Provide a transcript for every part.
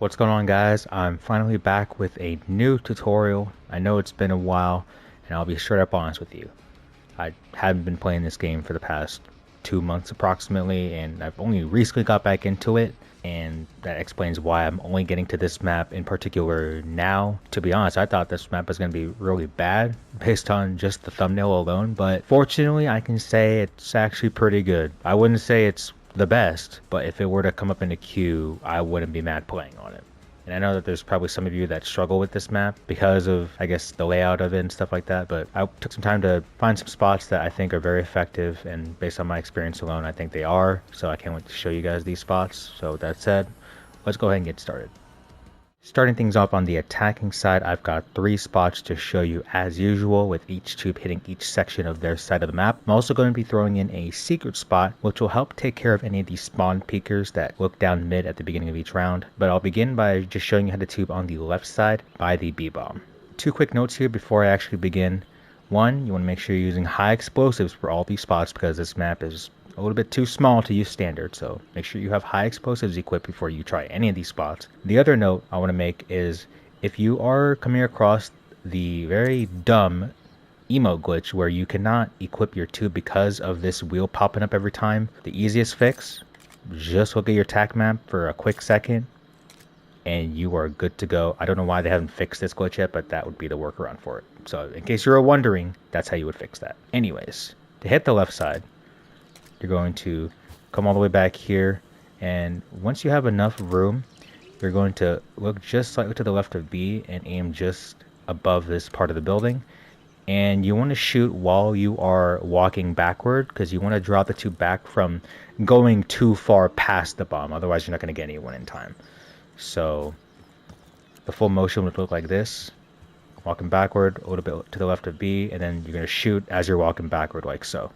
What's going on, guys? I'm finally back with a new tutorial. I know it's been a while, and I'll be straight up honest with you. I haven't been playing this game for the past 2 months approximately, and I've only recently got back into it, and that explains why I'm only getting to this map in particular now. To be honest, I thought this map was going to be really bad based on just the thumbnail alone, but fortunately I can say it's actually pretty good. I wouldn't say it's the best, but if it were to come up in a queue, I wouldn't be mad playing on it. And I know that there's probably some of you that struggle with this map because of, I guess, the layout of it and stuff like that, but I took some time to find some spots that I think are very effective, and based on my experience alone, I think they are, so I can't wait to show you guys these spots. So with that said, let's go ahead and get started. Starting things off on the attacking side, I've got 3 spots to show you as usual, with each tube hitting each section of their side of the map. I'm also going to be throwing in a secret spot, which will help take care of any of these spawn peekers that look down mid at the beginning of each round. But I'll begin by just showing you how to tube on the left side by the B-bomb. 2 quick notes here before I actually begin. 1, you want to make sure you're using high explosives for all these spots because this map is a little bit too small to use standard, so make sure you have high explosives equipped before you try any of these spots. The other note I want to make is if you are coming across the very dumb emote glitch where you cannot equip your tube because of this wheel popping up every time, the easiest fix, just look at your attack map for a quick second and you are good to go. I don't know why they haven't fixed this glitch yet, but that would be the workaround for it. So in case you're wondering, that's how you would fix that. Anyways, to hit the left side, you're going to come all the way back here, and once you have enough room, you're going to look just slightly to the left of B and aim just above this part of the building. And you want to shoot while you are walking backward, because you want to draw the tube back from going too far past the bomb, otherwise you're not going to get anyone in time. So the full motion would look like this: walking backward a little bit to the left of B, and then you're going to shoot as you're walking backward like so.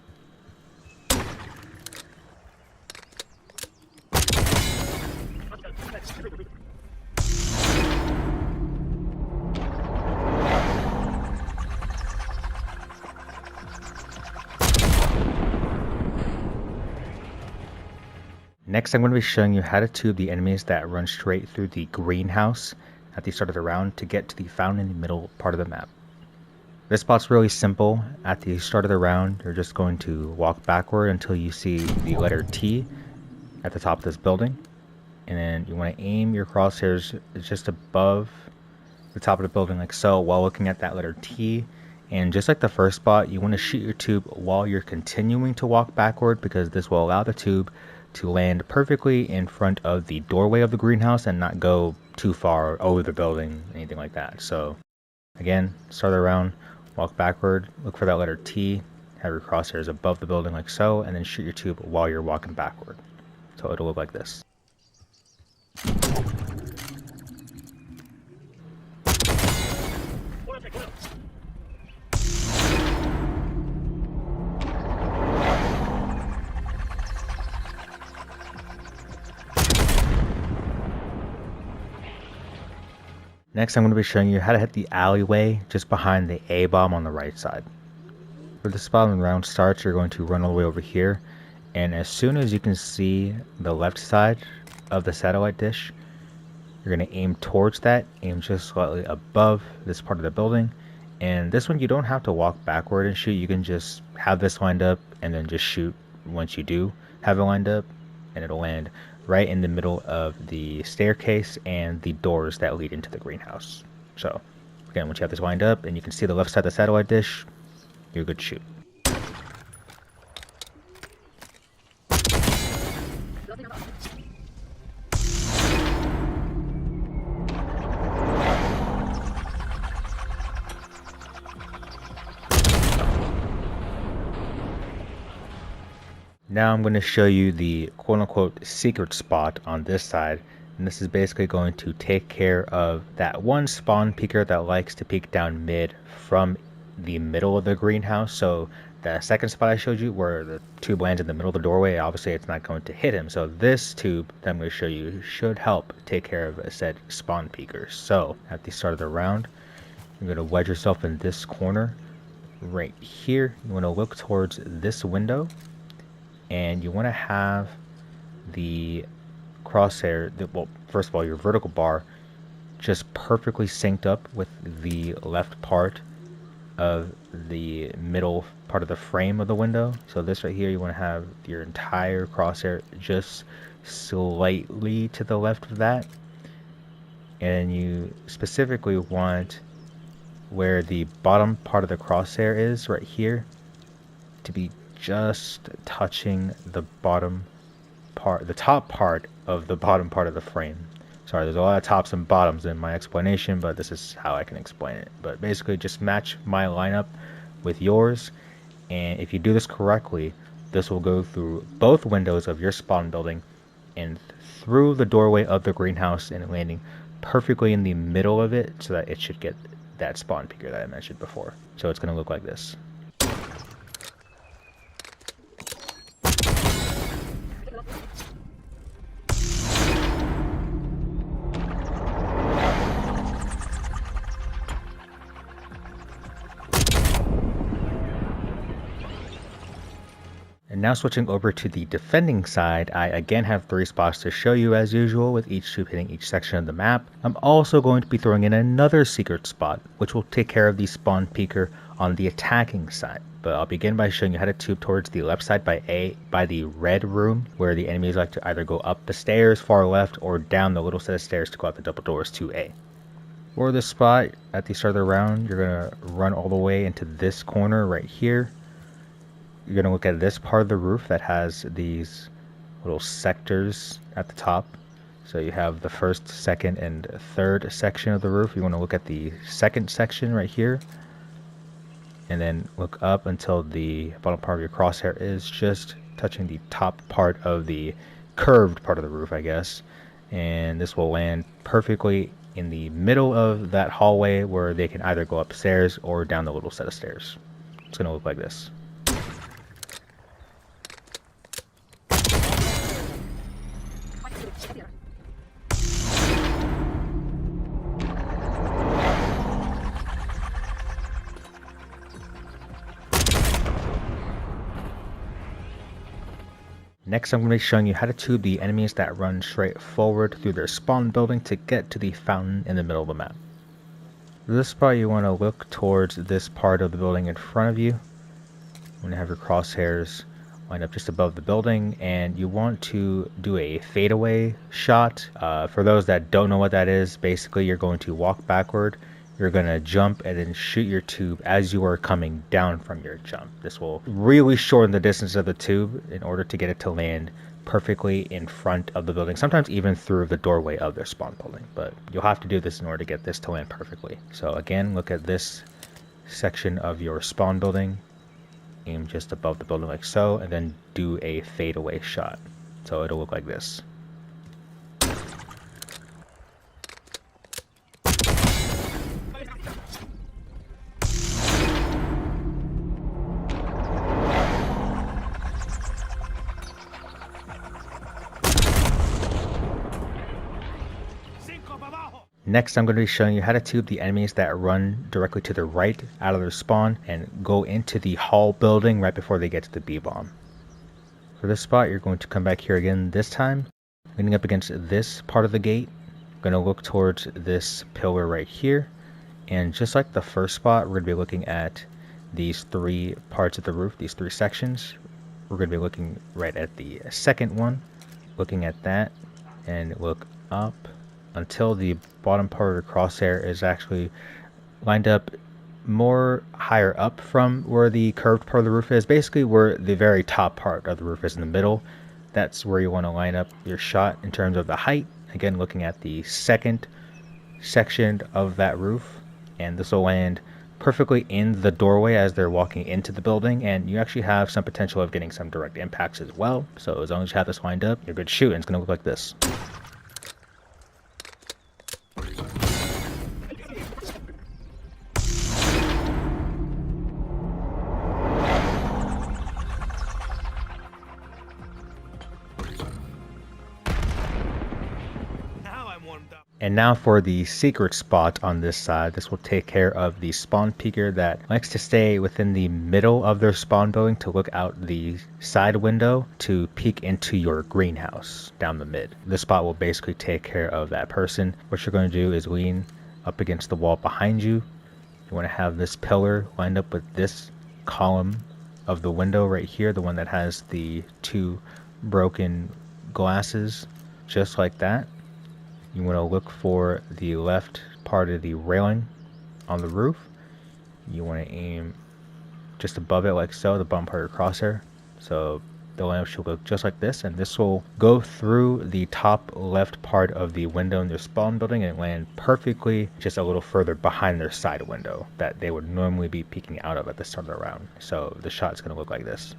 Next, I'm going to be showing you how to tube the enemies that run straight through the greenhouse at the start of the round to get to the fountain in the middle part of the map. This spot's really simple. At the start of the round, you're just going to walk backward until you see the letter T at the top of this building. And then you want to aim your crosshairs just above the top of the building like so while looking at that letter T. And just like the first spot, you want to shoot your tube while you're continuing to walk backward, because this will allow the tube to land perfectly in front of the doorway of the greenhouse and not go too far over the building, anything like that. So again, start the round, walk backward, look for that letter T, have your crosshairs above the building like so, and then shoot your tube while you're walking backward. So it'll look like this. Next, I'm going to be showing you how to hit the alleyway just behind the A bomb on the right side. For the spot when the round starts, you're going to run all the way over here, and as soon as you can see the left side of the satellite dish, you're going to aim towards that, aim just slightly above this part of the building. And this one, you don't have to walk backward and shoot, you can just have this lined up and then just shoot once you do have it lined up, and it'll land right in the middle of the staircase and the doors that lead into the greenhouse. So again, once you have this lined up and you can see the left side of the satellite dish, you're good to shoot. Now I'm going to show you the quote-unquote secret spot on this side, and this is basically going to take care of that one spawn peeker that likes to peek down mid from the middle of the greenhouse. So the second spot I showed you where the tube lands in the middle of the doorway, obviously it's not going to hit him. So this tube that I'm going to show you should help take care of said spawn peeker. So at the start of the round, you're going to wedge yourself in this corner right here. You want to look towards this window, and you want to have the crosshair, well, first of all, your vertical bar just perfectly synced up with the left part of the middle part of the frame of the window. So this right here, you want to have your entire crosshair just slightly to the left of that, and you specifically want where the bottom part of the crosshair is right here to be just touching the bottom part, the top part of the bottom part of the frame. Sorry, there's a lot of tops and bottoms in my explanation, but this is how I can explain it. But basically, just match my lineup with yours, and if you do this correctly, this will go through both windows of your spawn building and through the doorway of the greenhouse and landing perfectly in the middle of it, so that it should get that spawn peeker that I mentioned before. So it's going to look like this. And now switching over to the defending side, I again have 3 spots to show you as usual, with each tube hitting each section of the map. I'm also going to be throwing in another secret spot, which will take care of the spawn peeker on the attacking side. But I'll begin by showing you how to tube towards the left side by the red room, where the enemies like to either go up the stairs far left or down the little set of stairs to go out the double doors to A. For this spot, at the start of the round, you're going to run all the way into this corner right here. You're going to look at this part of the roof that has these little sectors at the top. So you have the first, second, and third section of the roof. You want to look at the second section right here, and then look up until the bottom part of your crosshair is just touching the top part of the curved part of the roof, I guess. And this will land perfectly in the middle of that hallway, where they can either go upstairs or down the little set of stairs. It's going to look like this. Next, I'm going to be showing you how to tube the enemies that run straight forward through their spawn building to get to the fountain in the middle of the map. For this spot, you want to look towards this part of the building in front of you. You want to have your crosshairs lined up just above the building, and you want to do a fadeaway shot. For those that don't know what that is, basically you're going to walk backward. You're going to jump and then shoot your tube as you are coming down from your jump. This will really shorten the distance of the tube in order to get it to land perfectly in front of the building, sometimes even through the doorway of their spawn building. But you'll have to do this in order to get this to land perfectly. So again, look at this section of your spawn building, aim just above the building like so, and then do a fadeaway shot. So it'll look like this. Next, I'm going to be showing you how to tube the enemies that run directly to the right out of their spawn and go into the hall building right before they get to the B-bomb. For this spot, you're going to come back here again this time, leaning up against this part of the gate. I'm going to look towards this pillar right here, and just like the first spot, we're going to be looking at these 3 parts of the roof, these 3 sections. We're going to be looking right at the second one, looking at that, and look up until the bottom part of the crosshair is actually lined up more higher up from where the curved part of the roof is. Basically where the very top part of the roof is in the middle. That's where you want to line up your shot in terms of the height. Again, looking at the second section of that roof, and this will land perfectly in the doorway as they're walking into the building, and you actually have some potential of getting some direct impacts as well. So as long as you have this lined up, you're good to shoot, and it's going to look like this. And now for the secret spot on this side. This will take care of the spawn peeker that likes to stay within the middle of their spawn building to look out the side window to peek into your greenhouse down the mid. This spot will basically take care of that person. What you're going to do is lean up against the wall behind you. You want to have this pillar lined up with this column of the window right here, the one that has the 2 broken glasses, just like that. You want to look for the left part of the railing on the roof. You want to aim just above it like so, the bottom part of your crosshair. So the lamp should look just like this, and this will go through the top left part of the window in their spawn building and land perfectly just a little further behind their side window that they would normally be peeking out of at the start of the round. So the shot's going to look like this.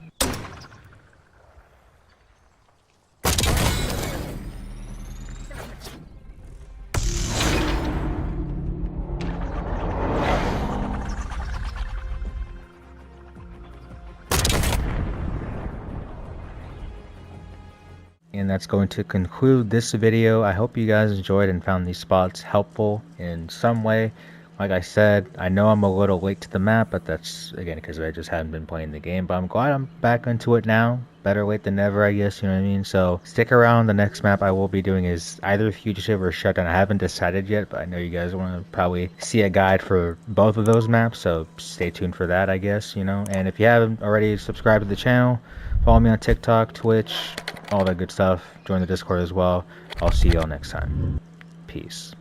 And that's going to conclude this video. I hope you guys enjoyed and found these spots helpful in some way. Like I said, I know I'm a little late to the map, but that's again because I just haven't been playing the game, but I'm glad I'm back into it now. Better late than never, I guess, you know what I mean? So stick around. The next map I will be doing is either Fugitive or Shutdown. I haven't decided yet, but I know you guys want to probably see a guide for both of those maps, so stay tuned for that, I guess, you know. And if you haven't already subscribed to the channel, follow me on TikTok, Twitch, all that good stuff. Join the Discord as well. I'll see y'all next time. Peace.